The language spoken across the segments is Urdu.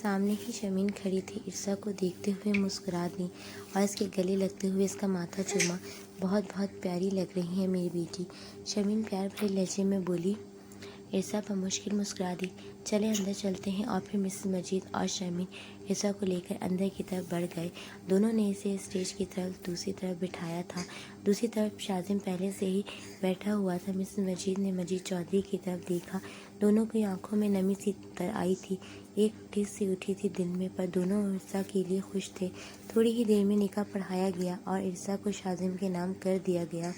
سامنے ہی شمین کھڑی تھی۔ ارسا کو دیکھتے ہوئے مسکرا دی اور اس کے گلے لگتے ہوئے اس کا ماتھا چوما۔ بہت بہت پیاری لگ رہی ہے میری بیٹی، شمین پیار بھرے لہجے میں بولی۔ ارسا بمشکل مسکرا دی۔ چلے اندر چلتے ہیں۔ اور پھر مسز مجید اور شمین ارسا کو لے کر اندر کی طرف بڑھ گئے۔ دونوں نے اسے اسٹیج کی طرف دوسری طرف بٹھایا تھا۔ دوسری طرف شاذم پہلے سے ہی بیٹھا ہوا تھا۔ مسز مجید نے مجید چودھری کی طرف دیکھا۔ دونوں کی آنکھوں میں نمی سی تر آئی تھی، ایک ٹھس سی اٹھی تھی دل میں، پر دونوں ارسا کے لیے خوش تھے۔ تھوڑی ہی دیر میں نکاح پڑھایا گیا اور ارسا کو شاذم کے نام کر دیا گیا۔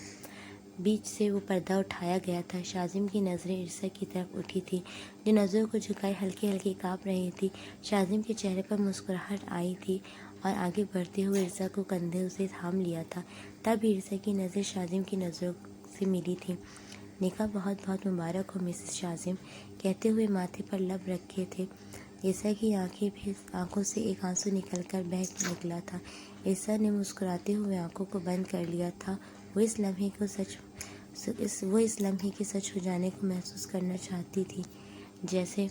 بیچ سے وہ پردہ اٹھایا گیا تھا۔ شاذم کی نظریں ارسا کی طرف اٹھی تھیں، جو نظروں کو جھکائے ہلکی ہلکی کانپ رہی تھی۔ شاذم کے چہرے پر مسکراہٹ آئی تھی اور آگے بڑھتے ہوئے ارسا کو کندھے سے تھام لیا تھا۔ تب بھی ارسا کی نظریں شاذم کی نظروں سے ملی تھیں۔ نکاح بہت بہت مبارک ہو مسز شاذم، کہتے ہوئے ماتھے پر لب رکھے تھے۔ ارسا کی آنکھوں سے ایک آنسو نکل کر بہہ نکلا تھا۔ ارسا نے مسکراتے ہوئے آنکھوں کو بند کر لیا تھا۔ وہ اس لمحے کے سچ ہو جانے کو محسوس کرنا چاہتی تھی۔ جیسے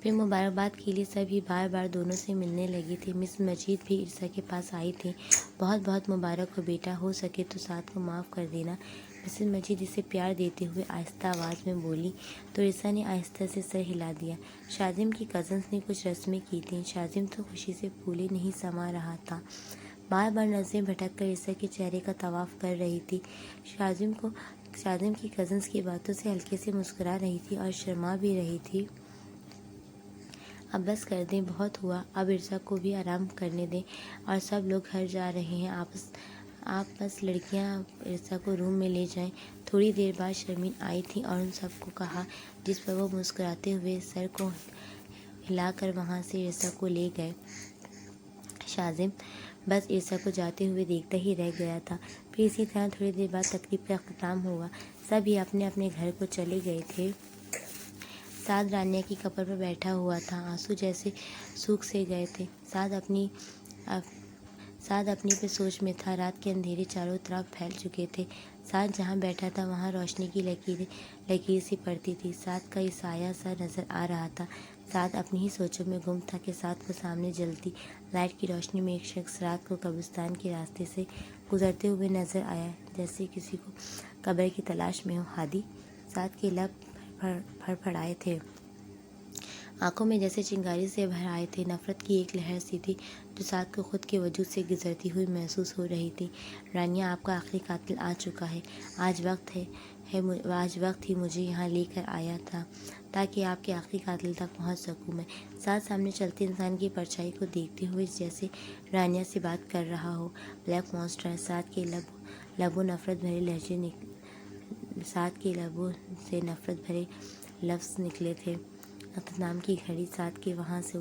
پھر مبارکباد کے لیے سبھی بار بار دونوں سے ملنے لگی تھی۔ مس مجید بھی ارسا کے پاس آئی تھی۔ بہت بہت مبارک ہو بیٹا، ہو سکے تو سعد کو معاف کر دینا، مسز مجید اسے پیار دیتے ہوئے آہستہ آواز میں بولی، تو ارسا نے آہستہ سے سر ہلا دیا۔ شاذم کی کزنس نے کچھ رسمیں کی تھیں۔ شاذم تو خوشی سے پھولے نہیں سما رہا تھا، بار بار نظریں بھٹک کر ارسا کے چہرے کا طواف کر رہی تھی۔ شاذم کی کزنس کی باتوں سے ہلکے سے مسکرا رہی تھی اور شرما بھی رہی تھی۔ اب بس کر دیں، بہت ہوا، اب ارسا کو بھی آرام کرنے دیں، اور سب لوگ گھر جا رہے ہیں، آپ بس لڑکیاں ارسا کو روم میں لے جائیں۔ تھوڑی دیر بعد شرمین آئی تھی اور ان سب کو کہا، جس پر وہ مسکراتے ہوئے سر کو ہلا کر وہاں سے ارسا کو لے گئے۔ شاذم بس ارسا کو جاتے ہوئے دیکھتا ہی رہ گیا تھا۔ پھر اسی طرح تھوڑی دیر بعد تقریب کا اختتام ہوا۔ سب ہی اپنے اپنے گھر کو چلے گئے تھے۔ سعد رانیہ کی قبر پر بیٹھا ہوا تھا، آنسو جیسے سوکھ سے گئے تھے۔ سعد اپنی پہ سوچ میں تھا۔ رات کے اندھیرے چاروں طرف پھیل چکے تھے۔ سعد جہاں بیٹھا تھا وہاں روشنی کی لکیر سی پڑتی تھی۔ سعد کا سایہ سا نظر آ رہا تھا۔ سعد اپنی ہی سوچوں میں گم تھا کہ سعد کو سامنے جلتی لائٹ کی روشنی میں ایک شخص رات کو قبرستان کے راستے سے گزرتے ہوئے نظر آیا، جیسے کسی کو قبر کی تلاش میں ہو۔ ہادی! سعد کے لب پھڑپڑائے تھے، آنکھوں میں جیسے چنگاری سے بھر آئے تھے۔ نفرت کی ایک لہر سی تھی جو سعد کو خود کے وجود سے گزرتی ہوئی محسوس ہو رہی تھی۔ رانیہ، آپ کا آخری قاتل آ چکا ہے۔ آج وقت ہی مجھے یہاں لے کر آیا تھا تاکہ آپ کے آخری قاتل تک پہنچ سکوں میں۔ سعد سامنے چلتے انسان کی پرچھائی کو دیکھتے ہوئے جیسے رانیہ سے بات کر رہا ہو۔ Black monster! سعد کے لبوں سے نفرت بھرے لفظ نکلے تھے۔ اختتام کی گھڑی سعد وہاں سے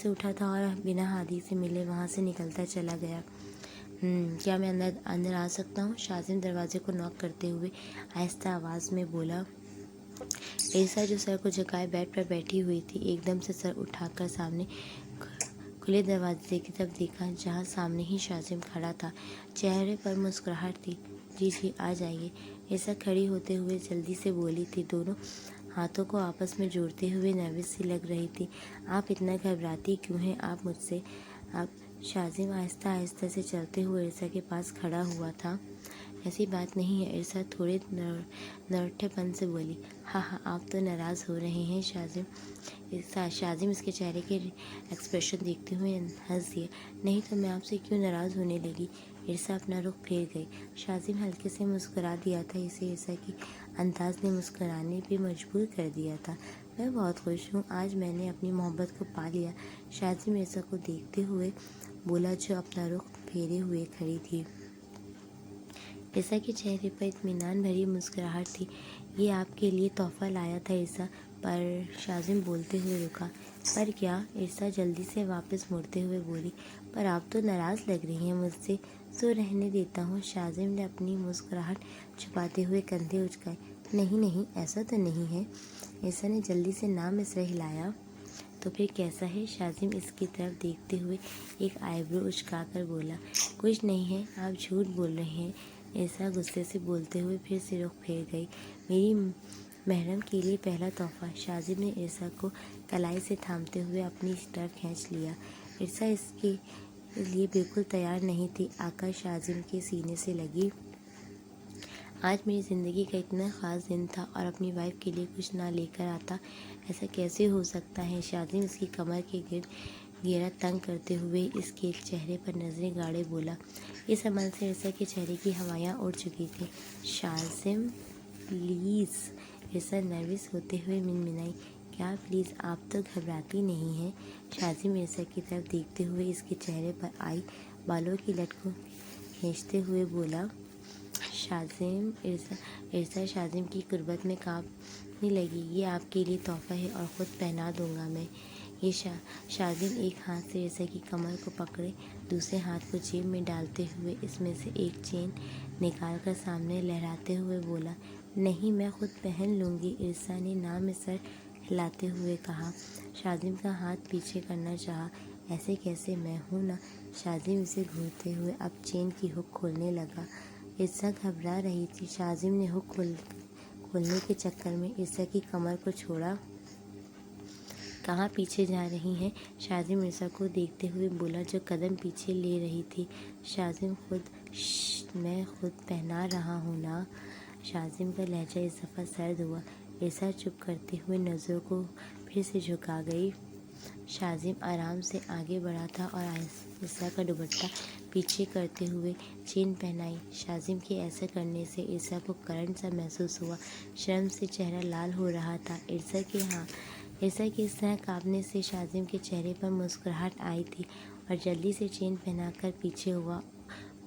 اٹھا تھا اور بنا ہادی سے ملے وہاں سے نکلتا چلا گیا۔ کیا میں اندر آ سکتا ہوں؟ شاذم دروازے کو ناک کرتے ہوئے آہستہ آواز میں بولا۔ ارسا جو سر کو جھکائے بیڈ پر بیٹھی ہوئی تھی، ایک دم سے سر اٹھا کر سامنے کھلے دروازے کی طرف دیکھا، جہاں سامنے ہی شاذم کھڑا تھا۔ چہرے پر مسکراہٹ تھی۔ جی آ جائیے، ارسا کھڑی ہوتے ہوئے جلدی سے بولی تھی، دونوں ہاتھوں کو آپس میں جوڑتے ہوئے نروس سی لگ رہی تھی۔ آپ اتنا گھبراتی کیوں ہیں آپ مجھ سے؟ شاذم آہستہ آہستہ سے چلتے ہوئے ارسا کے پاس کھڑا ہوا تھا۔ ایسی بات نہیں ہے، ارسا تھوڑے نرٹھے پن سے بولی۔ ہاں آپ تو ناراض ہو رہے ہیں شاذم اس کے چہرے کے ایکسپریشن دیکھتے ہوئے ہنس دیا۔ نہیں تو میں آپ سے کیوں ناراض ہونے لگی؟ ارسا اپنا رخ پھیر گئی۔ شاذم ہلکے سے مسکرا دیا تھا، اسے ارسا کی انداز نے مسکرانے پہ مجبور کر دیا تھا۔ میں بہت خوش ہوں، آج میں نے اپنی محبت کو پا لیا، شاذم ارسا کو دیکھتے ہوئے بولا، جو اپنا رخ پھیرے ہوئے کھڑی تھی۔ ارسا کے چہرے پر اطمینان بھری مسکراہٹ تھی۔ یہ آپ کے لیے تحفہ لایا تھا ارسا، پر شاذم بولتے ہوئے رکا۔ پر کیا؟ ارسا جلدی سے واپس مڑتے ہوئے بولی۔ پر آپ تو ناراض لگ رہی ہیں مجھ سے، سو رہنے دیتا ہوں۔ شاذم نے اپنی مسکراہٹ چھپاتے ہوئے کندھے اچکائے۔ نہیں ایسا تو نہیں ہے۔ ارسا نے جلدی سے نا میں سر ہلایا۔ تو پھر کیسا ہے؟ شاذم اس کی طرف دیکھتے ہوئے ایک آئی برو اچکا کر بولا۔ کچھ نہیں ہے، آپ جھوٹ بول رہے ہیں، ارسا غصے سے بولتے ہوئے پھر سے رخ پھیر گئی۔ محرم کے لیے پہلا تحفہ۔ شاذم نے ارسا کو کلائی سے تھامتے ہوئے اپنی طرف کھینچ لیا۔ ارسا اس کے لیے بالکل تیار نہیں تھی۔ آکر شاذم کے سینے سے لگی۔ آج میری زندگی کا اتنا خاص دن تھا اور اپنی وائف کے لیے کچھ نہ لے کر آتا، ایسا کیسے ہو سکتا ہے؟ شاذم اس کی کمر کے گرد گھیرا تنگ کرتے ہوئے اس کے چہرے پر نظریں گاڑے بولا۔ اس عمل سے ارسا کے چہرے کی ہوائیاں اڑ چکی تھیں۔ شاذم پلیز، ارسا نروس ہوتے ہوئے منمنائی۔ کیا پلیز؟ آپ تو گھبراتی نہیں ہیں؟ شاذم ارسا کی طرف دیکھتے ہوئے اس کے چہرے پر آئی بالوں کی لٹ کو کھینچتے ہوئے بولا۔ ارسا شاذم کی قربت میں کانپنے لگی۔ یہ آپ کے لیے تحفہ ہے اور خود پہنا دوں گا میں یہ۔ شاذم ایک ہاتھ سے ارسا کی کمر کو پکڑے، دوسرے ہاتھ کو جیب میں ڈالتے ہوئے اس میں سے ایک چین نکال کر سامنے لہراتے ہوئے بولا۔ نہیں، میں خود پہن لوں گی، ارسا نے نہ میں سر ہلاتے ہوئے کہا۔ شاذم کا ہاتھ پیچھے کرنا چاہا۔ ایسے کیسے؟ میں ہوں نا۔ شاذم اسے گھورتے ہوئے اب چین کی ہک کھولنے لگا۔ ارسا گھبرا رہی تھی۔ شاذم نے ہک کھولنے کے چکر میں ارسا کی کمر کو چھوڑا۔ کہاں پیچھے جا رہی ہیں؟ شاذم ارسا کو دیکھتے ہوئے بولا جو قدم پیچھے لے رہی تھی۔ شاذم میں خود پہنا رہا ہوں نا۔ شاذم کا لہجہ اس دفعہ سرد ہوا۔ ارسا چپ کرتے ہوئے نظروں کو پھر سے جھکا گئی۔ شاذم آرام سے آگے بڑھا تھا اور ارسا کا دوپٹہ پیچھے کرتے ہوئے چین پہنائی۔ شاذم کے ایسا کرنے سے ارسا کو کرنٹ سا محسوس ہوا۔ شرم سے چہرہ لال ہو رہا تھا۔ ارسا کے اس طرح کانپنے سے شاذم کے چہرے پر مسکراہٹ آئی تھی اور جلدی سے چین پہنا کر پیچھے ہوا۔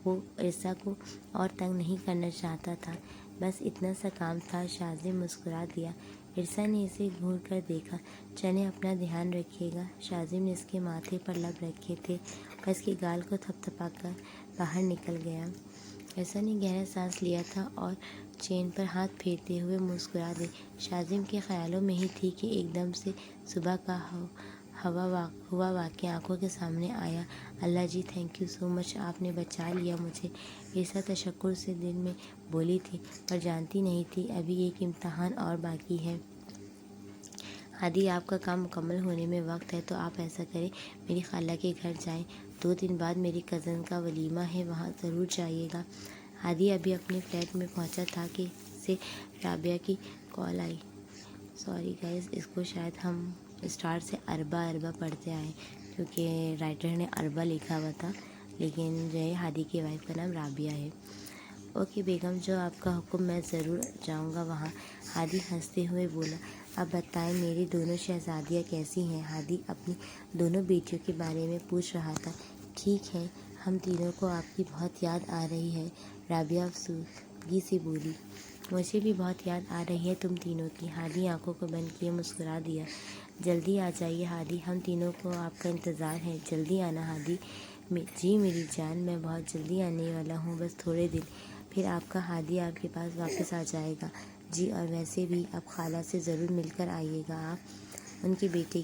وہ ارسا کو اور تنگ نہیں کرنا چاہتا تھا، بس اتنا سا کام تھا۔ شاذم مسکرا دیا۔ ارسا نے اسے گھور کر دیکھا۔ چلیں، اپنا دھیان رکھیے گا۔ شاذم نے اس کے ماتھے پر لب رکھے تھے اور اس کے گال کو تھپتھپا کر باہر نکل گیا۔ ارسا نے گہرا سانس لیا تھا اور چین پر ہاتھ پھیرتے ہوئے مسکرا دی۔ شاذم کے خیالوں میں ہی تھی کہ ایک دم سے صبح کا ہوا واقعہ آنکھوں کے سامنے آیا۔ اللہ جی، تھینک یو سو مچ، آپ نے بچا لیا مجھے، ارسا تشکر سے دل میں بولی تھی، پر جانتی نہیں تھی ابھی ایک امتحان اور باقی ہے۔ ہادی، آپ کا کام مکمل ہونے میں وقت ہے تو آپ ایسا کریں، میری خالہ کے گھر جائیں۔ 2 دن بعد میری کزن کا ولیمہ ہے، وہاں ضرور جائیے گا۔ ہادی ابھی اپنے فلیٹ میں پہنچا تھا کہ اسے رابعہ کی کال آئی۔ سوری گائز، اس کو شاید ہم اسٹارٹ سے اربا پڑھتے آئے کیونکہ رائٹر نے اربا لکھا ہوا تھا، لیکن جو ہے ہادی کی وائف کا نام رابعہ ہے۔ اوکے بیگم، جو آپ کا حکم، میں ضرور جاؤں گا وہاں، ہادی ہنستے ہوئے بولا۔ اب بتائیں میری دونوں شہزادیاں کیسی ہیں؟ ہادی اپنی دونوں بیٹیوں کے بارے میں پوچھ رہا تھا۔ ٹھیک ہے، ہم تینوں کو آپ کی بہت یاد آ رہی ہے، رابعہ افسردگی سے بولی۔ مجھے بھی بہت یاد آ رہی ہے تم تینوں کی، ہادی آنکھوں کو بند کیے مسکرا دیا۔ جلدی آ جائیے ہادی، ہم تینوں کو آپ کا انتظار ہے، جلدی آنا ہادی۔ جی میری جان، میں بہت جلدی آنے والا ہوں، بس تھوڑے دن، پھر آپ کا ہادی آپ کے پاس واپس آ جائے گا۔ جی، اور ویسے بھی اب خالہ سے ضرور مل کر آئیے گا آپ، ان کے بیٹے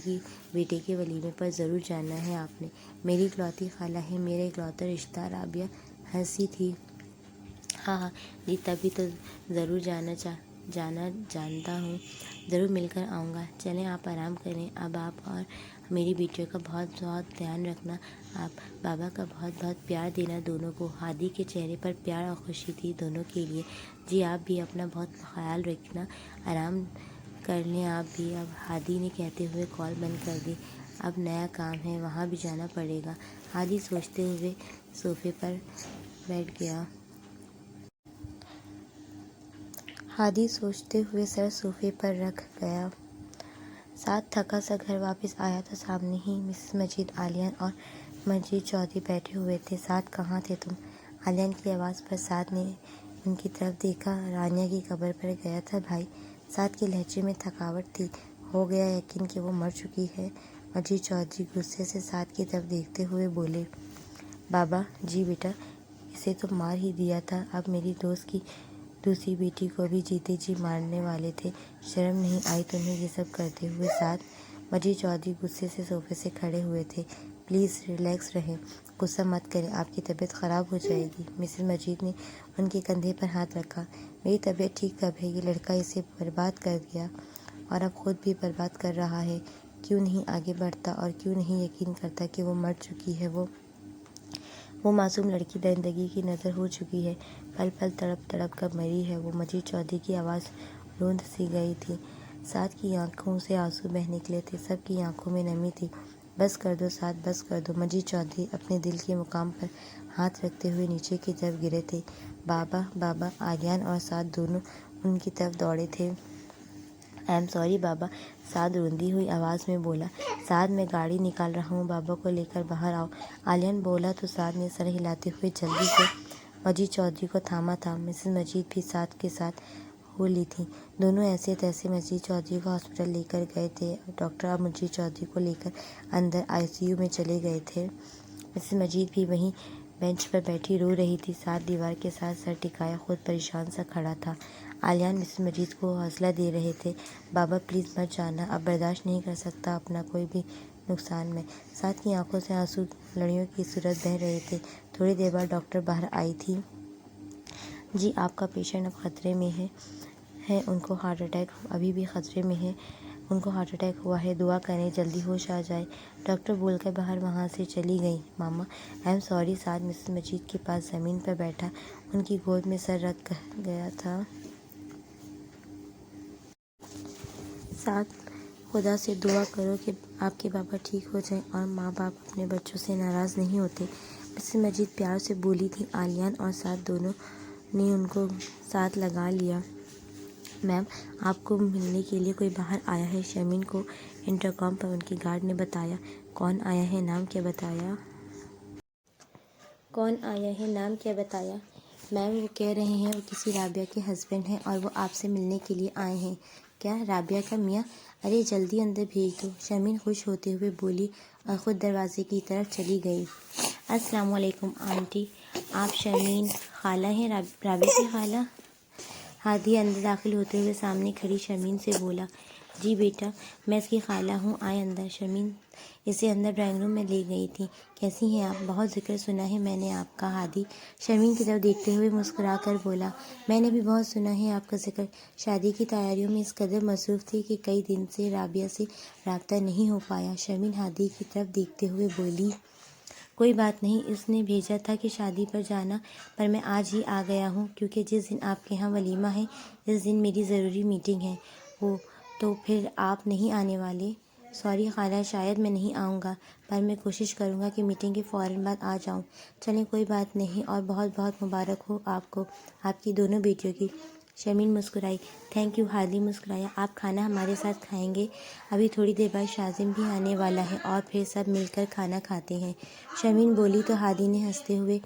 کے ولیمے پر ضرور جانا ہے آپ نے۔ میری اکلوتی خالہ ہے، میرا اکلوتا رشتہ، رابعہ ہنسی تھی۔ ہاں جی، تبھی تو ضرور جانتا ہوں، ضرور مل کر آؤں گا۔ چلیں آپ آرام کریں، اب آپ اور میری بیٹیوں کا بہت بہت دھیان رکھنا، آپ بابا کا بہت بہت پیار دینا دونوں کو۔ ہادی کے چہرے پر پیار اور خوشی تھی دونوں کے لیے۔ جی، آپ بھی اپنا بہت خیال رکھنا، آرام کر لیں آپ بھی۔ اب ہادی نے کہتے ہوئے کال بند کر دی۔ اب نیا کام ہے، وہاں بھی جانا پڑے گا، ہادی سوچتے ہوئے صوفے پر بیٹھ گیا۔ ہادی سوچتے ہوئے سر صوفے پر رکھ گیا۔ ساتھ تھکا سا گھر واپس آیا تو سامنے ہی مسز مجید، عالیہ اور مجید چودھری بیٹھے ہوئے تھے۔ ساتھ کہاں تھے تم؟ عالیہ کی آواز پر ساتھ نے ان کی طرف دیکھا۔ رانیہ کی قبر پر گیا تھا بھائی، ساتھ کے لہجے میں تھکاوٹ تھی۔ ہو گیا یقین کہ وہ مر چکی ہے؟ مجید چودھری غصے سے ساتھ کی طرف دیکھتے ہوئے بولے۔ بابا جی بیٹا، اسے تو مار ہی دیا تھا، اب میری دوست کی دوسری بیٹی کو بھی جیتے جی مارنے والے تھے، شرم نہیں آئی تمہیں یہ سب کرتے ہوئے؟ ساتھ مجید چودھری غصے سے صوفے سے کھڑے ہوئے تھے۔ پلیز ریلیکس رہیں، غصہ مت کریں، آپ کی طبیعت خراب ہو جائے گی۔ مسز مجید نے ان کے کندھے پر ہاتھ رکھا۔ میری طبیعت ٹھیک کب ہے؟ یہ لڑکا اسے برباد کر دیا اور اب خود بھی برباد کر رہا ہے۔ کیوں نہیں آگے بڑھتا اور کیوں نہیں یقین کرتا کہ وہ مر چکی ہے؟ وہ معصوم لڑکی درندگی کی نظر ہو چکی ہے، پل پل تڑپ تڑپ کر مری ہے۔ وہ مجید چودھری کی آواز روند سی گئی تھی۔ سعد کی آنکھوں سے آنسو بہہ نکلے تھے، سب کی آنکھوں میں نمی تھی۔ بس کر دو سعد، بس کر دو۔ مجید چودھری اپنے دل کے مقام پر ہاتھ رکھتے ہوئے نیچے کی طرف گرے تھے۔ بابا بابا، عالیان اور سعد دونوں ان کی طرف دوڑے تھے۔ آئی ایم سوری بابا، سعد روندی ہوئی آواز میں بولا۔ سعد میں گاڑی نکال رہا ہوں، بابا کو لے کر باہر آؤ، عالیان بولا تو سعد نے سر ہلاتے ہوئے جلدی سے مجید چودھری کو تھاما تھا۔ مسز مجید بھی سعد کے ساتھ ہو لی تھیں۔ دونوں ایسے تیسے مجید چودھری کو ہاسپٹل لے کر گئے تھے۔ ڈاکٹر اب مجید چودھری کو لے کر اندر آئی سی یو میں چلے گئے تھے۔ مسز مجید بھی وہیں بینچ پر بیٹھی رو رہی تھی۔ سعد دیوار کے ساتھ سر ٹکایا خود پریشان سا کھڑا تھا۔ عالیان مسز مجید کو حوصلہ دے رہے تھے۔ بابا پلیز مت جانا، اب برداشت نہیں کر سکتا اپنا کوئی بھی نقصان میں۔ سعد کی آنکھوں سے آنسو لڑیوں کی صورت بہہ رہے تھے۔ تھوڑی دیر بعد ڈاکٹر باہر آئی تھی۔ جی آپ کا پیشنٹ اب خطرے میں ہے، ان کو ہارٹ اٹیک ابھی بھی خطرے میں ہے، ان کو ہارٹ اٹیک ہوا ہے، دعا کریں جلدی ہوش آ جائے۔ ڈاکٹر بول کر باہر وہاں سے چلی گئی۔ ماما I am sorry. Saad Mrs Majid کے پاس زمین پر بیٹھا ان کی گود میں سر رکھ گیا تھا۔ سعد خدا سے دعا کرو کہ آپ کے بابا ٹھیک ہو جائیں اور ماں باپ اپنے بچوں سے ناراض نہیں ہوتے، مسز مجید پیار سے بولی تھی۔ عالیان اور سعد دونوں نے ان کو ساتھ لگا لیا۔ میم آپ کو ملنے کے لیے کوئی باہر آیا ہے، شمیم کو انٹرکام پر ان کے گارڈ نے بتایا۔ کون آیا ہے، نام کیا بتایا؟ کون آیا ہے، نام کیا بتایا؟ میم وہ کہہ رہے ہیں وہ کسی رابعہ کے ہسبینڈ ہیں اور وہ آپ سے ملنے کے لیے آئے ہیں۔ کیا رابعہ کا میاں؟ ارے جلدی اندر بھیج دو، شمیم خوش ہوتے ہوئے بولی اور خود دروازے کی طرف چلی گئی۔ السلام علیکم آنٹی، آپ شمیم خالہ ہیں، رابعہ کی خالہ؟ ہادی اندر داخل ہوتے ہوئے سامنے کھڑی شمیم سے بولا۔ جی بیٹا میں اس کی خالہ ہوں، آئے اندر۔ شمیم اسے اندر ڈرائنگ روم میں لے گئی تھی۔ کیسی ہیں آپ؟ بہت ذکر سنا ہے میں نے آپ کا، ہادی شمیم کی طرف دیکھتے ہوئے مسکرا کر بولا۔ میں نے بھی بہت سنا ہے آپ کا ذکر، شادی کی تیاریوں میں اس قدر مصروف تھی کہ کئی دن سے رابعہ سے رابطہ نہیں ہو پایا۔ شمیم ہادی کی طرف دیکھتے ہوئے بولی۔ کوئی بات نہیں، اس نے بھیجا تھا کہ شادی پر جانا، پر میں آج ہی آ گیا ہوں کیونکہ جس دن آپ کے ہاں ولیمہ ہے اس دن میری ضروری میٹنگ ہے۔ اوہ تو پھر آپ نہیں آنے والے؟ سوری خالہ، شاید میں نہیں آؤں گا، پر میں کوشش کروں گا کہ میٹنگ کے فوراً بعد آ جاؤں۔ چلیں کوئی بات نہیں، اور بہت بہت مبارک ہو آپ کو آپ کی دونوں بیٹیوں کی۔ شمیم مسکرائی۔ تھینک یو، ہادی مسکرایا۔ آپ کھانا ہمارے ساتھ کھائیں گے؟ ابھی تھوڑی دیر بعد شازم بھی آنے والا ہے اور پھر سب مل کر کھانا کھاتے ہیں، شمیم بولی تو ہادی نے ہنستے ہوئے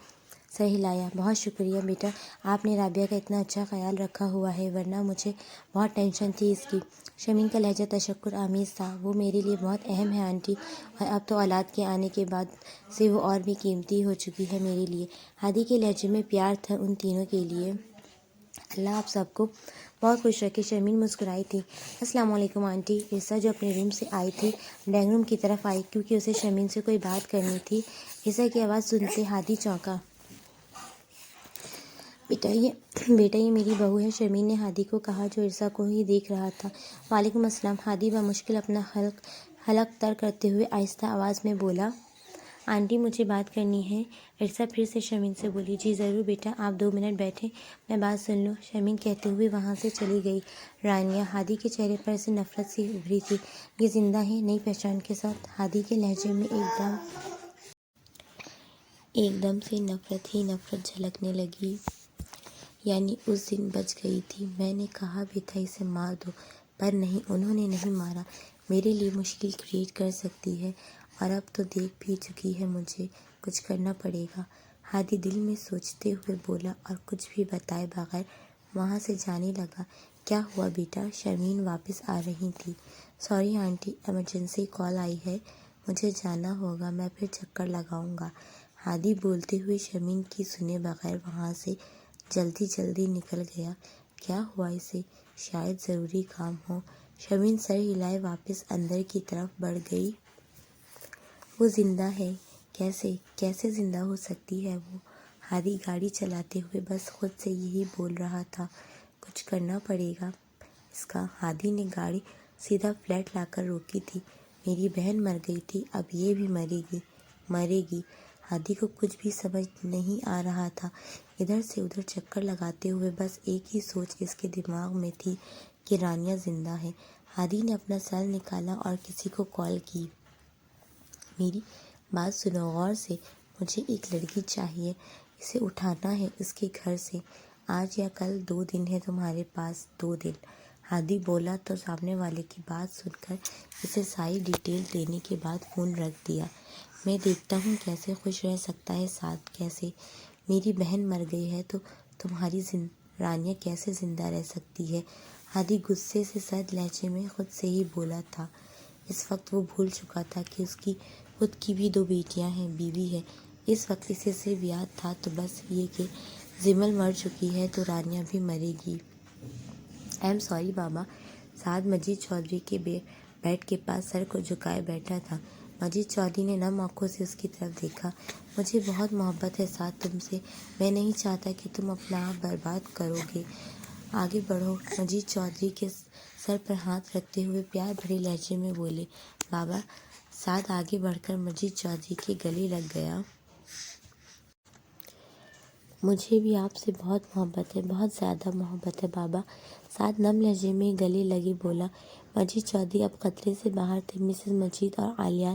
سر ہلایا۔ بہت شکریہ بیٹا، آپ نے رابعہ کا اتنا اچھا خیال رکھا ہوا ہے، ورنہ مجھے بہت ٹینشن تھی اس کی۔ شمیم کا لہجہ تشکر آمیز تھا۔ وہ میرے لیے بہت اہم ہے آنٹی، اور اب تو اولاد کے آنے کے بعد سے وہ اور بھی قیمتی ہو چکی ہے میرے لیے۔ ہادی کے لہجے میں پیار تھا ان تینوں کے لیے۔ اللہ آپ سب کو بہت خوش رکھے، شمیم مسکرائی تھی۔ السلام علیکم آنٹی، عرصہ جو اپنے روم سے آئی تھی ڈرائنگ روم کی طرف آئی کیونکہ اسے شمیم سے کوئی بات کرنی تھی۔ عرصہ کی آواز سنتے ہادی چونکا۔ بیٹا یہ میری بہو ہے، شمیم نے ہادی کو کہا جو عرصہ کو ہی دیکھ رہا تھا۔ وعلیکم السلام، ہادی بمشکل اپنا حلق تر کرتے ہوئے آہستہ آواز میں بولا۔ آنٹی مجھے بات کرنی ہے، عرصہ پھر سے شمیم سے بولی۔ جی ضرور بیٹا، آپ 2 منٹ بیٹھیں میں بات سن لوں، شمیم کہتے ہوئے وہاں سے چلی گئی۔ رانیہ، ہادی کے چہرے پر سے نفرت سی ابھری تھی۔ یہ زندہ ہے؟ نئی پہچان کے ساتھ ہادی کے لہجے میں ایک دم سے نفرت ہی نفرت جھلکنے لگی۔ یعنی اس دن بچ گئی تھی، میں نے کہا بھی تھا اسے مار دو، پر نہیں، انہوں نے نہیں مارا۔ میرے لیے مشکل کریٹ کر سکتی ہے، اور اب تو دیکھ بھی چکی ہے، مجھے کچھ کرنا پڑے گا، ہادی دل میں سوچتے ہوئے بولا اور کچھ بھی بتائے بغیر وہاں سے جانے لگا۔ کیا ہوا بیٹا؟ شمیم واپس آ رہی تھی۔ سوری آنٹی، ایمرجنسی کال آئی ہے، مجھے جانا ہوگا، میں پھر چکر لگاؤں گا، ہادی بولتے ہوئے شمیم کی سنے بغیر وہاں سے جلدی نکل گیا۔ کیا ہوا اسے؟ شاید ضروری کام ہو، شمیم سر ہلائے واپس اندر کی طرف بڑھ گئی۔ وہ زندہ ہے؟ کیسے زندہ ہو سکتی ہے وہ؟ ہادی گاڑی چلاتے ہوئے بس خود سے یہی بول رہا تھا۔ کچھ کرنا پڑے گا اس کا۔ ہادی نے گاڑی سیدھا فلیٹ لا کر روکی تھی۔ میری بہن مر گئی تھی، اب یہ بھی مرے گی۔ ہادی کو کچھ بھی سمجھ نہیں آ رہا تھا۔ ادھر سے ادھر چکر لگاتے ہوئے بس ایک ہی سوچ اس کے دماغ میں تھی کہ رانیہ زندہ ہے۔ ہادی نے اپنا سیل نکالا اور کسی کو کال کی۔ میری بات سنو غور سے، مجھے ایک لڑکی چاہیے، اسے اٹھانا ہے اس کے گھر سے۔ آج یا کل 2 دن ہے تمہارے پاس، 2 دن۔ ہادی بولا تو سامنے والے کی بات سن کر اسے ساری ڈیٹیل دینے کے بعد فون رکھ دیا۔ میں دیکھتا ہوں کیسے خوش رہ سکتا ہے سعد، کیسے؟ میری بہن مر گئی ہے تو تمہاری رانیہ کیسے زندہ رہ سکتی ہے؟ ہادی غصے سے سرد لہجے میں خود سے ہی بولا تھا۔ اس وقت وہ بھول چکا تھا کہ اس کی خود کی بھی 2 بیٹیاں ہیں، بیوی ہے۔ اس وقت اسے صرف یاد تھا تو بس یہ کہ زمل مر چکی ہے تو رانیہ بھی مرے گی۔ ایم سوری بابا۔ سعد مجید چودھری کے بیڈ کے پاس سر کو جھکائے بیٹھا تھا۔ مجید چودھری نے نم آنکھوں سے اس کی طرف دیکھا۔ مجھے بہت محبت ہے سعد تم سے، میں نہیں چاہتا کہ تم اپنا آپ برباد کرو گے، آگے بڑھو۔ مجید چودھری کے سر پر ہاتھ رکھتے ہوئے پیار بھرے لہجے میں بولے، بابا۔ سعد آگے بڑھ کر مجید چودھری کے گلے لگ گیا۔ مجھے بھی آپ سے بہت محبت ہے، بہت زیادہ محبت ہے بابا۔ سعد نم لہجے میں گلے لگے بولا۔ مجید چودھری اب خطرے سے باہر تھے۔ مسز مجید اور عالیہ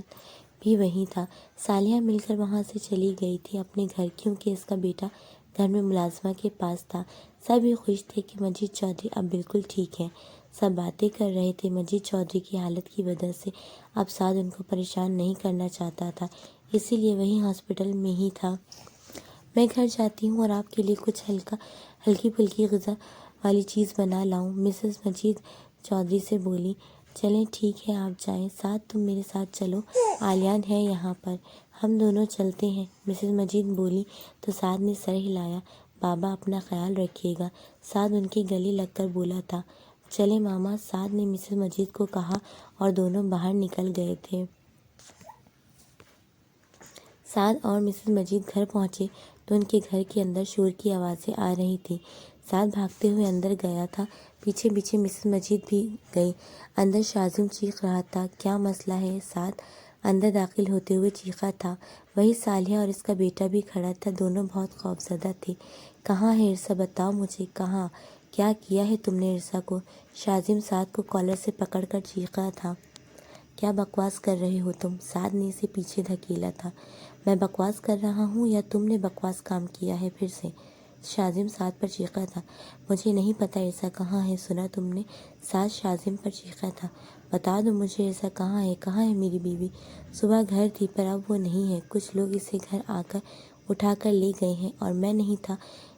بھی وہیں تھا۔ صالحہ مل کر وہاں سے چلی گئی تھی اپنے گھر، کیونکہ اس کا بیٹا گھر میں ملازمہ کے پاس تھا۔ سب یہ خوش تھے کہ مجید چودھری اب بالکل ٹھیک ہیں۔ سب باتیں کر رہے تھے مجید چودھری کی حالت کی وجہ سے۔ اب سعد ان کو پریشان نہیں کرنا چاہتا تھا، اسی لیے وہی ہاسپٹل میں ہی تھا۔ میں گھر جاتی ہوں اور آپ کے لیے کچھ ہلکی پھلکی غذا والی چیز بنا لاؤں، مسز مجید چودھری سے بولی۔ چلیں ٹھیک ہے آپ جائیں، سعد تم میرے ساتھ چلو، عالیان ہے یہاں پر، ہم دونوں چلتے ہیں، مسز مجید بولی تو سعد نے سر ہلایا۔ بابا اپنا خیال رکھیے گا، سعد ان کے گلے لگ کر بولا تھا۔ چلیں ماما، سعد نے مسز مجید کو کہا اور دونوں باہر نکل گئے تھے۔ سعد اور مسز مجید گھر پہنچے تو ان کے گھر کے اندر شور کی آوازیں آ رہی تھیں۔ سعد بھاگتے ہوئے اندر گیا تھا، پیچھے پیچھے مسز مجید بھی گئی۔ اندر شاذم چیخ رہا تھا۔ کیا مسئلہ ہے؟ سعد اندر داخل ہوتے ہوئے چیخا تھا۔ وہی صالحہ اور اس کا بیٹا بھی کھڑا تھا، دونوں بہت خوفزدہ تھے۔ کہاں ہے عرصہ؟ بتاؤ مجھے، کہاں؟ کیا کیا ہے تم نے عرصہ کو؟ شاذم سعد کو کالر سے پکڑ کر چیخا تھا۔ کیا بکواس کر رہے ہو تم؟ سعد نے اسے پیچھے دھکیلا تھا۔ میں بکواس کر رہا ہوں یا تم نے بکواس کام کیا ہے پھر سے؟ شاذم سعد پر چیخا تھا۔ مجھے نہیں پتا عرصہ کہاں ہے، سنا تم نے؟ سعد شاذم پر چیخا تھا۔ بتا دو مجھے عرصہ کہاں ہے، کہاں ہے میری بیوی؟ صبح گھر تھی پر اب وہ نہیں ہے، کچھ لوگ اسے گھر آ کر اٹھا کر لے گئے ہیں اور میں نہیں تھا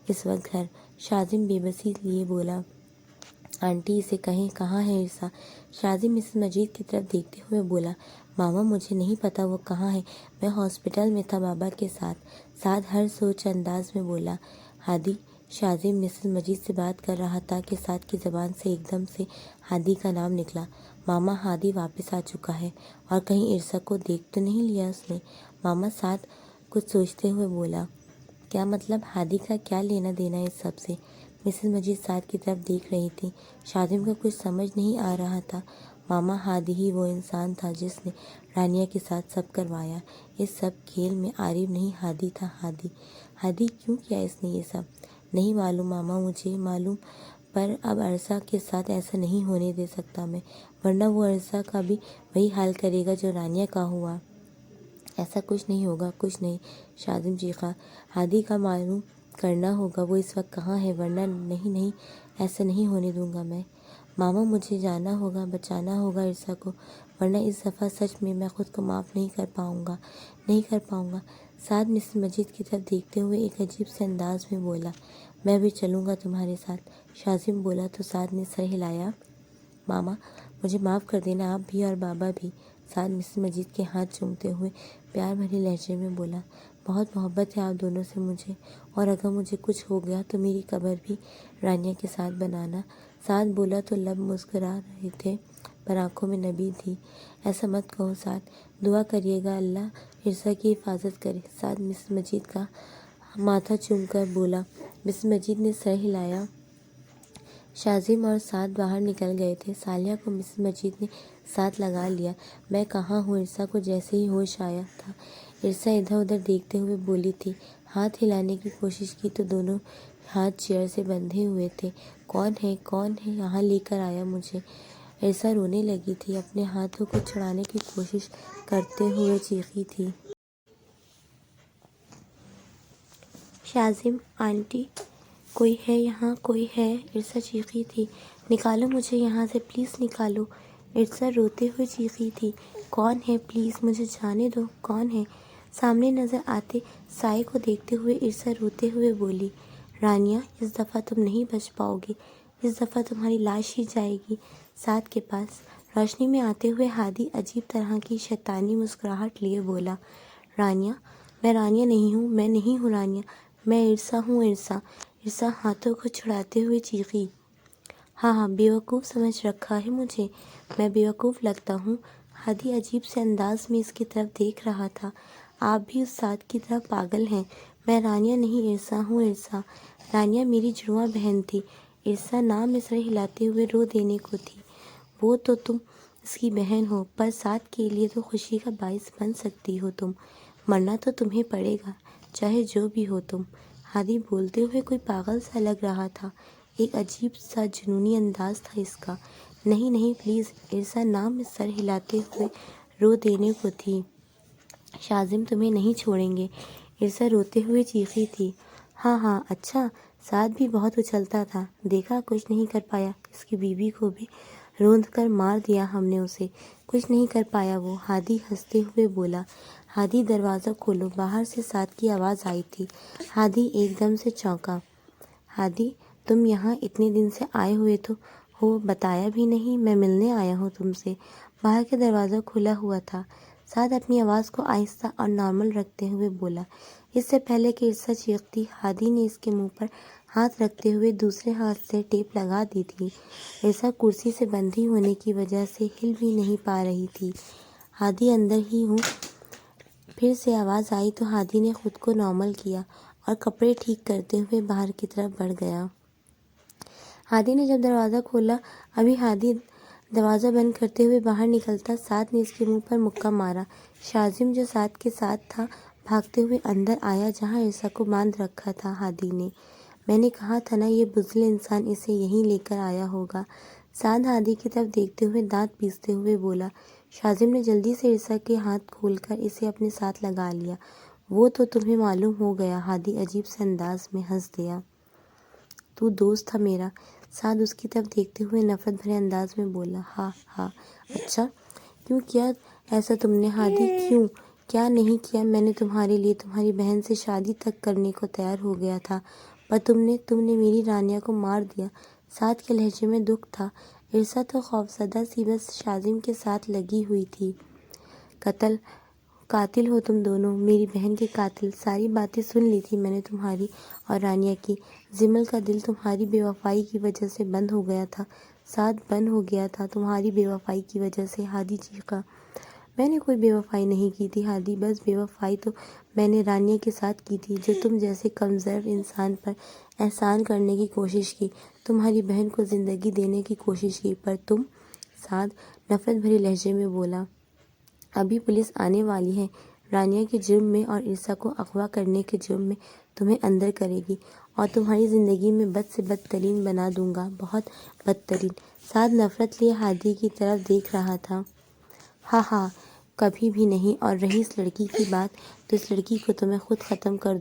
اس وقت گھر۔ شاذم بے بسی لیے بولا۔ آنٹی اسے کہیں کہاں ہے عرصہ؟ شاذم مسز مجید کی طرف دیکھتے ہوئے بولا۔ ماما مجھے نہیں پتا وہ کہاں ہے، میں ہاسپٹل میں تھا بابا کے ساتھ، سعد ہر سوچ انداز میں بولا۔ ہادی؟ شاذم مسز مجید سے بات کر رہا تھا کہ سعد کی زبان سے ایک دم سے ہادی کا نام نکلا۔ ماما ہادی واپس آ چکا ہے اور کہیں عرصہ کو دیکھ تو نہیں لیا اس نے؟ ماما سعد کچھ سوچتے ہوئے بولا۔ کیا مطلب؟ ہادی کا کیا لینا دینا اس سب سے؟ مسز مجید سعد کی طرف دیکھ رہی تھی۔ شاذم کو کچھ سمجھ نہیں آ رہا تھا۔ ماما ہادی ہی وہ انسان تھا جس نے رانیہ کے ساتھ سب کروایا، اس سب کھیل میں عارف نہیں ہادی تھا۔ ہادی کیوں کیا اس نے یہ سب؟ نہیں معلوم ماما، مجھے معلوم، پر اب عرصہ کے ساتھ ایسا نہیں ہونے دے سکتا میں، ورنہ وہ عرصہ کا بھی وہی حال کرے گا جو رانیہ کا ہوا۔ ایسا کچھ نہیں ہوگا، کچھ نہیں، شاذم چیخا۔ ہادی کا معلوم کرنا ہوگا وہ اس وقت کہاں ہے، ورنہ نہیں، ایسا نہیں ہونے دوں گا میں۔ ماما مجھے جانا ہوگا، بچانا ہوگا عرصہ کو، ورنہ اس دفعہ سچ میں میں خود کو معاف نہیں کر پاؤں گا۔ سعد مسز مجید کی طرف دیکھتے ہوئے ایک عجیب سے انداز میں بولا۔ میں بھی چلوں گا تمہارے ساتھ، شاذم بولا تو سعد نے سر ہلایا۔ ماما مجھے معاف کر دینا، آپ بھی اور بابا بھی، سعد مسز مجید کے ہاتھ چومتے ہوئے پیار بھرے لہجے میں بولا۔ بہت محبت ہے آپ دونوں سے مجھے، اور اگر مجھے کچھ ہو گیا تو میری قبر بھی رانیہ کے ساتھ بنانا۔ سعد بولا تو لب مسکرا رہے تھے پر آنکھوں میں نمی تھی۔ ایسا مت کہو سعد، دعا کریے گا اللہ عرصہ کی حفاظت کرے، سعد مسز مجید کا ماتھا چوم کر بولا۔ مسز مجید نے سر ہلایا۔ شازم اور سعد باہر نکل گئے تھے۔ صالحہ کو مسز مجید نے ساتھ لگا لیا۔ میں کہاں ہوں؟ عرصہ کو جیسے ہی ہوش آیا تھا، عرصہ ادھر ادھر دیکھتے ہوئے بولی تھی۔ ہاتھ ہلانے کی کوشش کی تو دونوں ہاتھ چیئر سے بندھے ہوئے تھے۔ کون ہے؟ کون ہے یہاں لے کر آیا مجھے؟ عرصہ رونے لگی تھی، اپنے ہاتھوں کو چھڑانے کی کوشش کرتے ہوئے چیخی تھی۔ شازم آنٹی، کوئی ہے یہاں؟ کوئی ہے؟ عرصہ چیخی تھی۔ نکالو مجھے یہاں سے، پلیز نکالو۔ عرصہ روتے ہوئے چیخی تھی۔ کون ہے؟ پلیز مجھے جانے دو، کون ہے؟ سامنے نظر آتے سائے کو دیکھتے ہوئے عرصہ روتے ہوئے بولی، رانیہ اس دفعہ تم نہیں بچ پاؤ گی، اس دفعہ تمہاری لاش ہی جائے گی سعد کے پاس۔ روشنی میں آتے ہوئے ہادی عجیب طرح کی شیطانی مسکراہٹ لیے بولا، رانیہ، میں رانیہ نہیں ہوں، میں نہیں ہوں رانیہ، میں عرصہ ہوں، عرصہ۔ عرصہ ہاتھوں کو چھڑاتے ہوئے چیخی۔ ہاں ہاں، بیوقوف سمجھ رکھا ہے مجھے، میں بیوقوف لگتا ہوں؟ ہادی عجیب سے انداز میں اس کی طرف دیکھ رہا تھا۔ آپ بھی اس سعد کی طرح پاگل ہیں، میں رانیہ نہیں، عرصہ ہوں، عرصہ۔ رانیہ میری جڑواں بہن تھی۔ عرصہ نام میں سر ہلاتے ہوئے رو دینے کو تھی۔ وہ تو تم اس کی بہن ہو، پر سعد کے لیے تو خوشی کا باعث بن سکتی ہو تم، مرنا تو تمہیں پڑے گا، چاہے جو بھی ہو تم۔ ہادی بولتے ہوئے کوئی پاگل سا لگ رہا تھا، ایک عجیب سا جنونی انداز تھا اس کا۔ نہیں نہیں پلیز، عرصہ نام میں سر ہلاتے ہوئے رو دینے کو تھی۔ شازم تمہیں نہیں چھوڑیں گے، عرصہ روتے ہوئے چیخی تھی۔ ہاں ہاں، اچھا، سعد بھی بہت اچھلتا تھا، دیکھا کچھ نہیں کر پایا، اس کی بیوی کو بھی روند کر مار دیا ہم نے اسے، کچھ نہیں کر پایا وہ، ہادی ہنستے ہوئے بولا۔ ہادی دروازہ کھولو، باہر سے سعد کی آواز آئی تھی۔ ہادی ایک دم سے چونکا۔ ہادی، تم یہاں اتنے دن سے آئے ہوئے تو ہو، بتایا بھی نہیں، میں ملنے آیا ہوں تم سے۔ باہر کا دروازہ کھلا ہوا تھا۔ سعد اپنی آواز کو آہستہ اور نارمل رکھتے ہوئے بولا۔ اس سے پہلے کہ عرصہ چیختی، ہادی نے اس کے منہ پر ہاتھ رکھتے ہوئے دوسرے ہاتھ سے ٹیپ لگا دی تھی۔ عرصہ کرسی سے بندھی ہونے کی وجہ سے ہل بھی نہیں پا رہی تھی۔ ہادی اندر ہی ہوں؟ پھر سے آواز آئی تو ہادی نے خود کو نارمل کیا اور کپڑے ٹھیک کرتے ہوئے باہر کی طرف بڑھ گیا۔ ہادی نے جب دروازہ کھولا، ابھی ہادی دروازہ بند کرتے ہوئے باہر نکلتا، سعد نے اس کے منہ پر مکہ مارا۔ شازم جو سعد کے ساتھ تھا، بھاگتے ہوئے اندر آیا جہاں عرصہ کو باندھ رکھا تھا ہادی نے۔ میں نے کہا تھا نا، یہ بزدل انسان اسے یہیں لے کر آیا ہوگا۔ سعد ہادی کی طرف دیکھتے ہوئے دانت پیستے ہوئے بولا۔ شازم نے جلدی سے عرصہ کے ہاتھ کھول کر اسے اپنے ساتھ لگا لیا۔ وہ تو تمہیں معلوم ہو گیا، ہادی عجیب سے انداز میں ہنس دیا۔ تو دوست تھا میرا، سعد اس کی طرف دیکھتے ہوئے نفرت بھرے انداز میں بولا۔ ہاں ہاں، اچھا، کیوں کیا ایسا تم نے ہادی؟ کیوں؟ کیا نہیں کیا؟ میں نے تمہارے لیے تمہاری بہن سے شادی تک کرنے کو تیار ہو گیا تھا، پر تم نے میری رانیہ کو مار دیا۔ سعد کے لہجے میں دکھ تھا۔ عرصہ تو خوفزدہ سی بس شازم کے ساتھ لگی ہوئی تھی۔ قاتل ہو تم دونوں، میری بہن کے قاتل۔ ساری باتیں سن لی تھی میں نے تمہاری اور رانیہ کی۔ جمل کا دل تمہاری بے وفائی کی وجہ سے بند ہو گیا تھا، سعد، بند ہو گیا تھا تمہاری بے وفائی کی وجہ سے، ہادی چیخا۔ میں نے کوئی بے وفائی نہیں کی تھی ہادی، بس بے وفائی تو میں نے رانیہ کے ساتھ کی تھی، جو تم جیسے کمزور انسان پر احسان کرنے کی کوشش کی، تمہاری بہن کو زندگی دینے کی کوشش کی، پر تم، سعد نفرت بھرے لہجے میں بولا۔ ابھی پولیس آنے والی ہے، رانیہ کے جرم میں اور عرصہ کو اغوا کرنے کے جرم میں تمہیں اندر کرے گی، اور تمہاری زندگی میں بد سے بدترین بنا دوں گا، بہت بدترین۔ سعد نفرت لیے ہادی کی طرف دیکھ رہا تھا۔ ہاں ہاں، کبھی بھی نہیں، اور رہی اس لڑکی کی بات، تو اس لڑکی کو تو میں خود ختم کر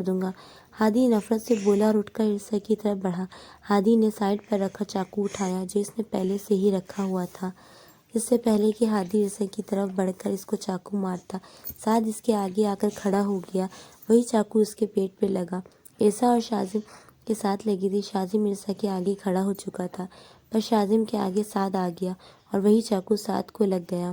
دوں گا، ہادی نفرت سے بولا اور اٹھ کر عرصہ کی طرف بڑھا۔ ہادی نے سائڈ پر رکھا چاقو اٹھایا جو اس نے پہلے سے ہی رکھا ہوا تھا۔ اس سے پہلے کہ ہادی عرصہ کی طرف بڑھ کر اس کو چاقو مارتا، سعد اس کے آگے آ کر کھڑا ہو گیا، وہی چاقو اس کے پیٹ پہ لگا۔ عرصہ اور شازم کے ساتھ لگی تھی، شازم عرصہ کے آگے کھڑا ہو چکا تھا، پر شازم کے آگے سعد آ گیا اور وہی چاقو سعد کو لگ گیا۔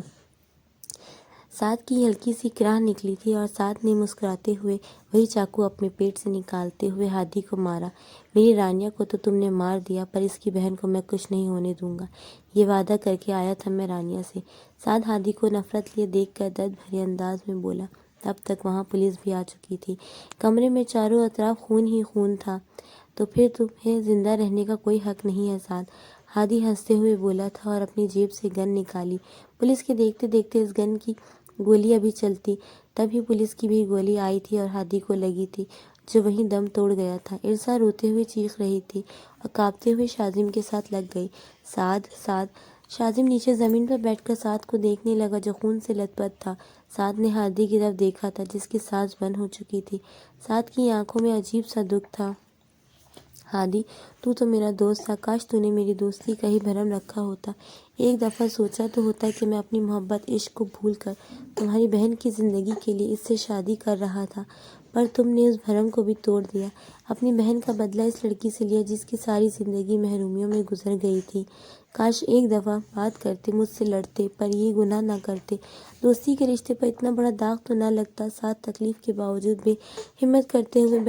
سعد کی ہلکی سی کراہ نکلی تھی اور سعد نے مسکراتے ہوئے وہی چاقو اپنے پیٹ سے نکالتے ہوئے ہادی کو مارا۔ میری رانیہ کو تو تم نے مار دیا، پر اس کی بہن کو میں کچھ نہیں ہونے دوں گا، یہ وعدہ کر کے آیا تھا میں رانیہ سے۔ سعد ہادی کو نفرت لیے دیکھ کر درد بھرے انداز میں بولا۔ تب تک وہاں پولیس بھی آ چکی تھی۔ کمرے میں چاروں اطراف خون ہی خون تھا۔ تو پھر تمہیں زندہ رہنے کا کوئی حق نہیں ہے سعد، ہادی ہنستے ہوئے بولا تھا اور اپنی جیب سے گن نکالی۔ پولیس کے دیکھتے دیکھتے اس گن کی گولی ابھی چلتی، تبھی پولیس کی بھی گولی آئی تھی اور ہادی کو لگی تھی، جو وہیں دم توڑ گیا تھا۔ ارسا روتے ہوئے چیخ رہی تھی اور کانپتے ہوئے شاذم کے ساتھ لگ گئی۔ سعد، سعد۔ شاذم نیچے زمین پر بیٹھ کر سعد کو دیکھنے لگا جو خون سے لت پت تھا۔ سعد نے ہادی کی طرف دیکھا تھا جس کی سانس بند ہو چکی تھی۔ سعد کی آنکھوں میں عجیب سا دکھ تھا۔ ہادی، تو میرا دوست تھا، کاش تو نے میری دوستی کا ہی بھرم رکھا ہوتا۔ ایک دفعہ سوچا تو ہوتا کہ میں اپنی محبت عشق کو بھول کر تمہاری بہن کی زندگی کے لیے اس سے شادی کر رہا تھا، پر تم نے اس بھرم کو بھی توڑ دیا، اپنی بہن کا بدلہ اس لڑکی سے لیا جس کی ساری زندگی محرومیوں میں گزر گئی تھی۔ کاش ایک دفعہ بات کرتے، مجھ سے لڑتے، پر یہ گناہ نہ کرتے، دوستی کے رشتے پر اتنا بڑا داغ تو نہ لگتا۔ ساتھ تکلیف کے باوجود بے ہمت کرتے ہوئے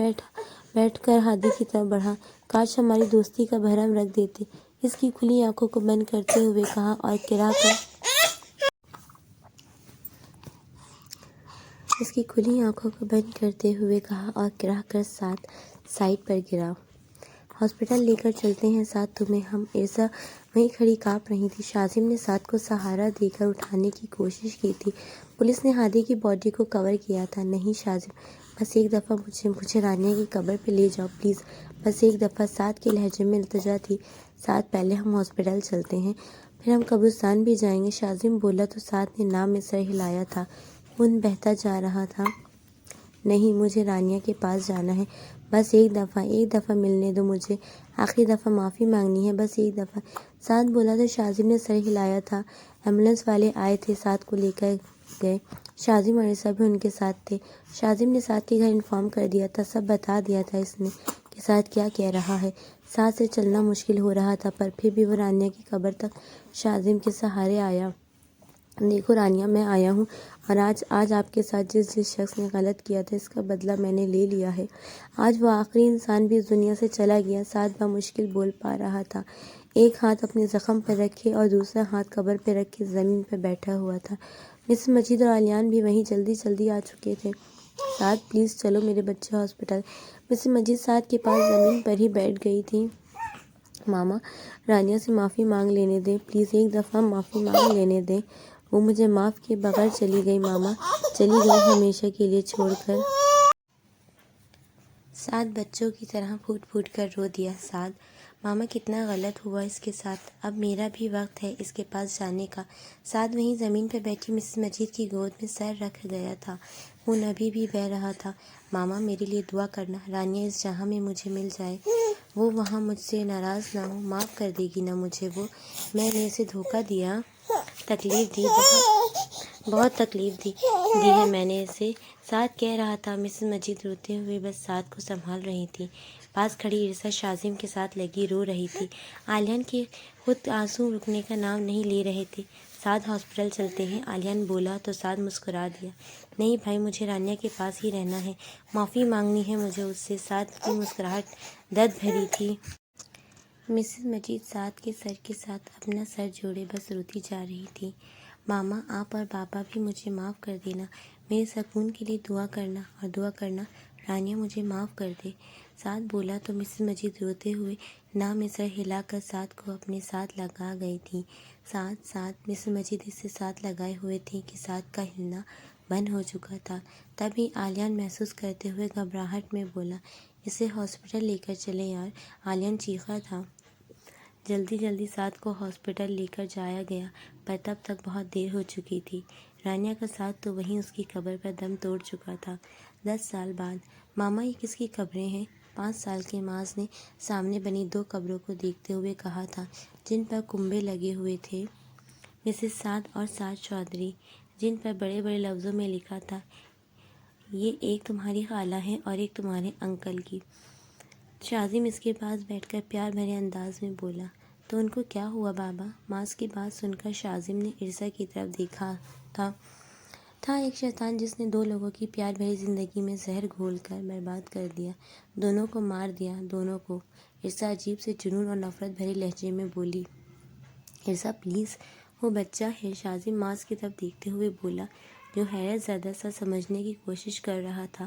بیٹھ کر ہادی کی طرف بڑھا۔ کاش ہماری دوستی کا بھرم رکھ دیتے، اس کی کھلی آنکھوں کو بند کرتے ہوئے کہا اور گرا کر سائٹ پر گرا۔ ہاسپٹل لے کر چلتے ہیں سعد تمہیں ہم۔ ارسا وہیں کھڑی کانپ رہی تھی۔ شاذم نے سعد کو سہارا دے کر اٹھانے کی کوشش کی تھی۔ پولیس نے ہادی کی باڈی کو کور کیا تھا۔ نہیں شاذم، بس ایک دفعہ مجھے رانیہ کی قبر پہ لے جاؤ پلیز، بس ایک دفعہ۔ سعد کے لہجے میں التجا تھی۔ سعد، پہلے ہم ہاسپٹل چلتے ہیں، پھر ہم قبرستان بھی جائیں گے، شاذم بولا تو سعد نے نام میں سر ہلایا تھا۔ خون بہتا جا رہا تھا۔ نہیں، مجھے رانیہ کے پاس جانا ہے، بس ایک دفعہ ملنے دو مجھے، آخری دفعہ معافی مانگنی ہے، بس ایک دفعہ، سعد بولا تو شاذم نے سر ہلایا تھا۔ ایمبولینس والے آئے تھے، سعد کو لے کر گئے۔ شاذم اور ارسا بھی ان کے ساتھ تھے۔ شاذم نے سعد کے گھر انفارم کر دیا تھا، سب بتا دیا تھا اس نے کہ سعد کیا کہہ رہا ہے۔ سعد سے چلنا مشکل ہو رہا تھا، پر پھر بھی وہ رانیہ کی قبر تک شاذم کے سہارے آیا۔ دیکھو رانیہ، میں آیا ہوں اور آج آپ کے ساتھ جس شخص نے غلط کیا تھا اس کا بدلہ میں نے لے لیا ہے۔ آج وہ آخری انسان بھی اس دنیا سے چلا گیا۔ سعد بمشکل بول پا رہا تھا، ایک ہاتھ اپنے زخم پر رکھے اور دوسرا ہاتھ قبر پہ رکھ کے زمین پر بیٹھا ہوا تھا۔ مسز مجید اور علیان بھی وہیں جلدی آ چکے تھے۔ سعد، پلیز چلو میرے بچے ہاسپٹل۔ مسز مجید سعد کے پاس زمین پر ہی بیٹھ گئی تھی۔ ماما، رانیہ سے معافی مانگ لینے دیں پلیز، ایک دفعہ معافی مانگ لینے دیں، وہ مجھے معاف کیے بغیر چلی گئی ماما، چلی گئی ہمیشہ کے لیے چھوڑ کر۔ سعد بچوں کی طرح پھوٹ پھوٹ کر رو دیا۔ سعد، ماما کتنا غلط ہوا اس کے ساتھ، اب میرا بھی وقت ہے اس کے پاس جانے کا۔ سعد وہیں زمین پر بیٹھی مسز مجید کی گود میں سر رکھ گیا تھا، خون ابھی بھی بہہ رہا تھا۔ ماما میرے لیے دعا کرنا، رانیہ اس جہاں میں مجھے مل جائے، وہ وہاں مجھ سے ناراض نہ ہو، معاف کر دے گی نا مجھے وہ، میں نے اسے دھوکہ دیا، تکلیف دی، بہت تکلیف دی ہے میں نے اسے، سعد کہہ رہا تھا۔ مسز مجید روتے ہوئے بس سعد کو سنبھال رہی تھی۔ پاس کھڑی ارسا شاذم کے ساتھ لگی رو رہی تھی۔ علیان کے خود آنسو رکنے کا نام نہیں لے رہے تھے۔ سعد، ہاسپٹل چلتے ہیں، علیان بولا تو سعد مسکرا دیا۔ نہیں بھائی، مجھے رانیہ کے پاس ہی رہنا ہے، معافی مانگنی ہے مجھے اس سے۔ سعد کی مسکراہٹ درد بھری تھی۔ مسز مجید سعد کے سر کے ساتھ اپنا سر جوڑے بس روتی جا رہی تھی۔ ماما، آپ اور بابا بھی مجھے معاف کر دینا، میرے سکون کے لیے دعا کرنا، اور دعا کرنا رانیہ مجھے معاف کر دے۔ سعد بولا تو مسز مجید روتے ہوئے ناک میں سر ہلا کر سعد کو اپنے ساتھ لگا گئی تھی۔ سعد، مسز مجید اس سے ساتھ لگائے ہوئے تھی کہ سعد کا ہلنا بند ہو چکا تھا۔ تبھی علیان محسوس کرتے ہوئے گھبراہٹ میں بولا، اسے ہاسپٹل لے کر چلیں یار، علیان چیخا تھا۔ جلدی سعد کو ہاسپٹل لے کر جایا گیا، پر تب تک بہت دیر ہو چکی تھی۔ رانیہ کا سعد تو وہیں اس کی قبر پر دم توڑ چکا تھا۔ 10 سال بعد۔ ماما، یہ کس کی قبریں ہیں؟ 5 سال کے معاذ نے سامنے بنی 2 قبروں کو دیکھتے ہوئے کہا تھا، جن پر کنبے لگے ہوئے تھے، مسز سعد اور سعد چودھری، جن پر بڑے بڑے لفظوں میں لکھا تھا، یہ ایک تمہاری خالہ ہے اور ایک تمہارے انکل کی۔ شاذم اس کے پاس بیٹھ کر پیار بھرے انداز میں بولا، تو ان کو کیا ہوا بابا؟ معاذ کی بات سن کر شاذم نے ارسا کی طرف دیکھا۔ تھا ایک شیطان جس نے 2 لوگوں کی پیار بھری زندگی میں زہر گھول کر برباد کر دیا، دونوں کو مار دیا، دونوں کو۔ ارسا عجیب سے جنون اور نفرت بھرے لہجے میں بولی۔ ارسا پلیز، وہ بچہ ہے، شاذم معاذ کی طرف دیکھتے ہوئے بولا۔ جو حیرت زدہ سا سمجھنے کی کوشش کر رہا تھا۔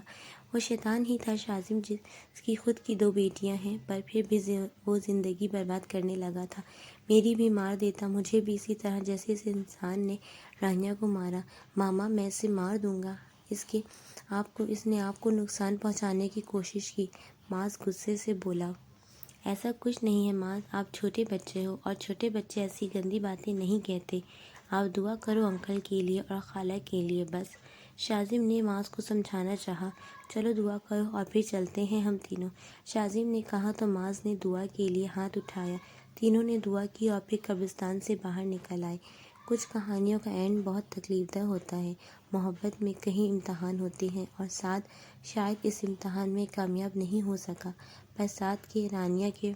وہ شیطان ہی تھا شاذم جس کی خود کی 2 بیٹیاں ہیں، پر پھر بھی وہ زندگی برباد کرنے لگا تھا۔ میری بھی مار دیتا، مجھے بھی اسی طرح جیسے اس انسان نے رانیہ کو مارا۔ ماما میں اسے مار دوں گا، اس نے آپ کو نقصان پہنچانے کی کوشش کی۔ ماس غصے سے بولا۔ ایسا کچھ نہیں ہے ماس، آپ چھوٹے بچے ہو اور چھوٹے بچے ایسی گندی باتیں نہیں کہتے۔ آپ دعا کرو انکل کے لیے اور خالہ کے لیے بس۔ شاذم نے ماس کو سمجھانا چاہا۔ چلو دعا کرو اور پھر چلتے ہیں ہم تینوں، شاذم نے کہا تو ماس نے دعا کے لیے ہاتھ اٹھایا۔ تینوں نے دعا کی اور پھر قبرستان سے باہر نکل آئے۔ کچھ کہانیوں کا اینڈ بہت تکلیف دہ ہوتا ہے۔ محبت میں کئی امتحان ہوتے ہیں اور سعد شاید اس امتحان میں کامیاب نہیں ہو سکا، پر سعد کے رانیہ کے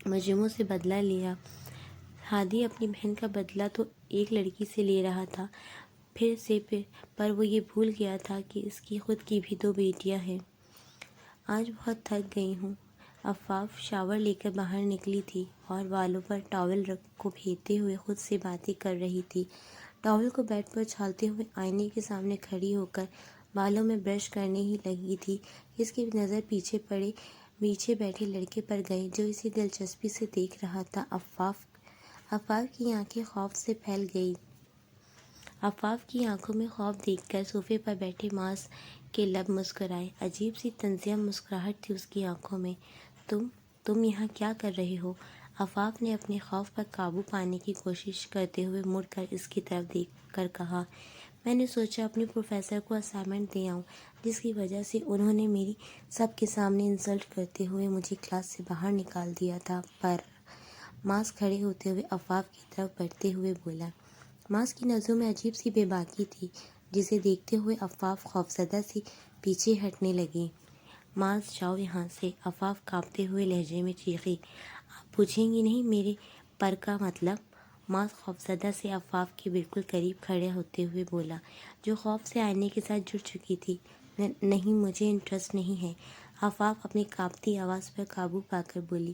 مجرموں سے بدلہ لیا۔ ہادی اپنی بہن کا بدلہ تو ایک لڑکی سے لے رہا تھا، پر وہ یہ بھول گیا تھا کہ اس کی خود کی بھی 2 بیٹیاں ہیں۔ آج بہت تھک گئی ہوں۔ عفاف شاور لے کر باہر نکلی تھی اور بالوں پر ٹاول کو پھیرتے ہوئے خود سے باتیں کر رہی تھی۔ ٹاول کو بیڈ پر اچھالتے ہوئے آئینے کے سامنے کھڑی ہو کر بالوں میں برش کرنے ہی لگی تھی، اس کی نظر پیچھے بیٹھے لڑکے پر گئی جو اسے دلچسپی سے دیکھ رہا تھا۔ عفاف کی آنکھیں خوف سے پھیل گئی۔ عفاف کی آنکھوں میں خوف دیکھ کر صوفے پر بیٹھے ماس کے لب مسکرائے۔ عجیب سی طنزیہ مسکراہٹ تھی اس کی آنکھوں میں۔ تم یہاں کیا کر رہے ہو؟ عفاف نے اپنے خوف پر قابو پانے کی کوشش کرتے ہوئے مڑ کر اس کی طرف دیکھ کر کہا، میں نے سوچا اپنے پروفیسر کو اسائنمنٹ دے آؤں، جس کی وجہ سے انہوں نے میری سب کے سامنے انسلٹ کرتے ہوئے مجھے کلاس سے باہر نکال دیا تھا، پر ماس کھڑے ہوتے ہوئے عفاف کی طرف بڑھتے ہوئے بولا۔ ماس کی نظروں میں عجیب سی بے باکی تھی، جسے دیکھتے ہوئے عفاف خوفزدہ سی پیچھے ہٹنے لگی۔ ماس جاؤ یہاں سے، عفاف کانپتے ہوئے لہجے میں چیخی۔ آپ پوچھیں گی نہیں میرے پر کا مطلب؟ ماس خوفزدہ سے عفاف کے بالکل قریب کھڑے ہوتے ہوئے بولا، جو خوف سے آئینے کے ساتھ جڑ چکی تھی۔ نہیں، مجھے انٹرسٹ نہیں ہے، عفاف اپنی کانپتی آواز پر قابو پا کر بولی۔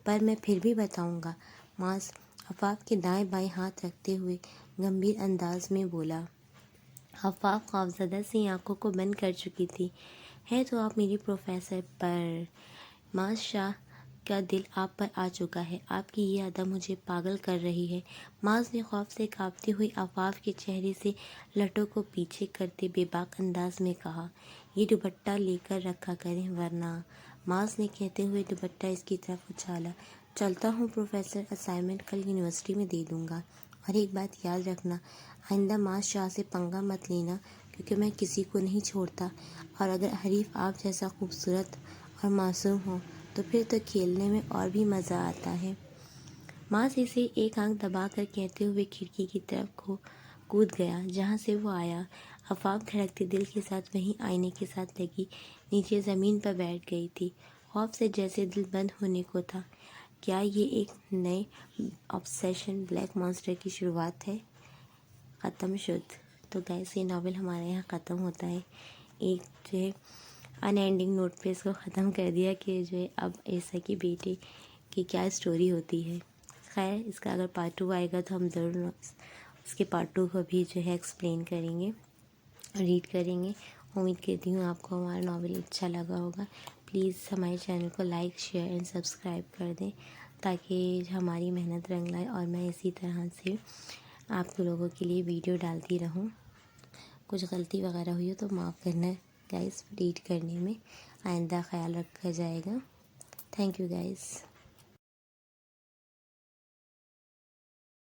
پر میں پھر بھی بتاؤں گا، ماس عفاف کے دائیں بائیں ہاتھ رکھتے ہوئے گمبھیر انداز میں بولا۔ عفاف خوفزدہ سی آنکھوں کو بند کر چکی تھی۔ ہے تو آپ میری پروفیسر، پر ماس شاہ کا دل آپ پر آ چکا ہے، آپ کی یہ ادا مجھے پاگل کر رہی ہے۔ ماس نے خوف سے کانپتے ہوئے عفاف کے چہرے سے لٹوں کو پیچھے کرتے بے باک انداز میں کہا، یہ دوپٹہ لے کر رکھا کریں ورنہ۔ ماس نے کہتے ہوئے دوپٹہ اس کی طرف اچھالا۔ چلتا ہوں پروفیسر، اسائنمنٹ کل یونیورسٹی میں دے دوں گا، اور ایک بات یاد رکھنا، آئندہ ماس شاہ سے پنگا مت لینا، کیونکہ میں کسی کو نہیں چھوڑتا، اور اگر حریف آپ جیسا خوبصورت اور معصوم ہو تو پھر تو کھیلنے میں اور بھی مزہ آتا ہے۔ ماس اسے ایک آنکھ دبا کر کہتے ہوئے کھڑکی کی طرف کود گیا جہاں سے وہ آیا۔ عفاف دھڑکتے دل کے ساتھ وہیں آئینے کے ساتھ لگی نیچے زمین پر بیٹھ گئی تھی، خوف سے جیسے دل بند ہونے کو تھا۔ کیا یہ ایک نئے آبسیشن بلیک مانسٹر کی شروعات ہے؟ ختم شد۔ تو گائس یہ ناول ہمارے یہاں ختم ہوتا ہے، ایک جو ہے ان اینڈنگ نوٹ پہ اس کو ختم کر دیا کہ جو ہے اب عیسیٰ کی بیٹی کی کیا اسٹوری ہوتی ہے۔ خیر اس کا اگر پارٹ 2 آئے گا تو ہم ضرور اس کے پارٹ 2 کو بھی جو ہے ایکسپلین کریں گے، ریڈ کریں گے۔ امید کرتی ہوں آپ کو ہمارا ناول اچھا لگا ہوگا۔ پلیز ہمارے چینل کو لائک، شیئر اینڈ سبسکرائب کر دیں تاکہ ہماری محنت رنگ لائے اور میں اسی طرح سے آپ لوگوں کے لیے ویڈیو ڈالتی رہوں۔ کچھ غلطی وغیرہ ہوئی ہو تو معاف کرنا گائز، ریڈ کرنے میں آئندہ خیال رکھا جائے گا۔ Thank you guys.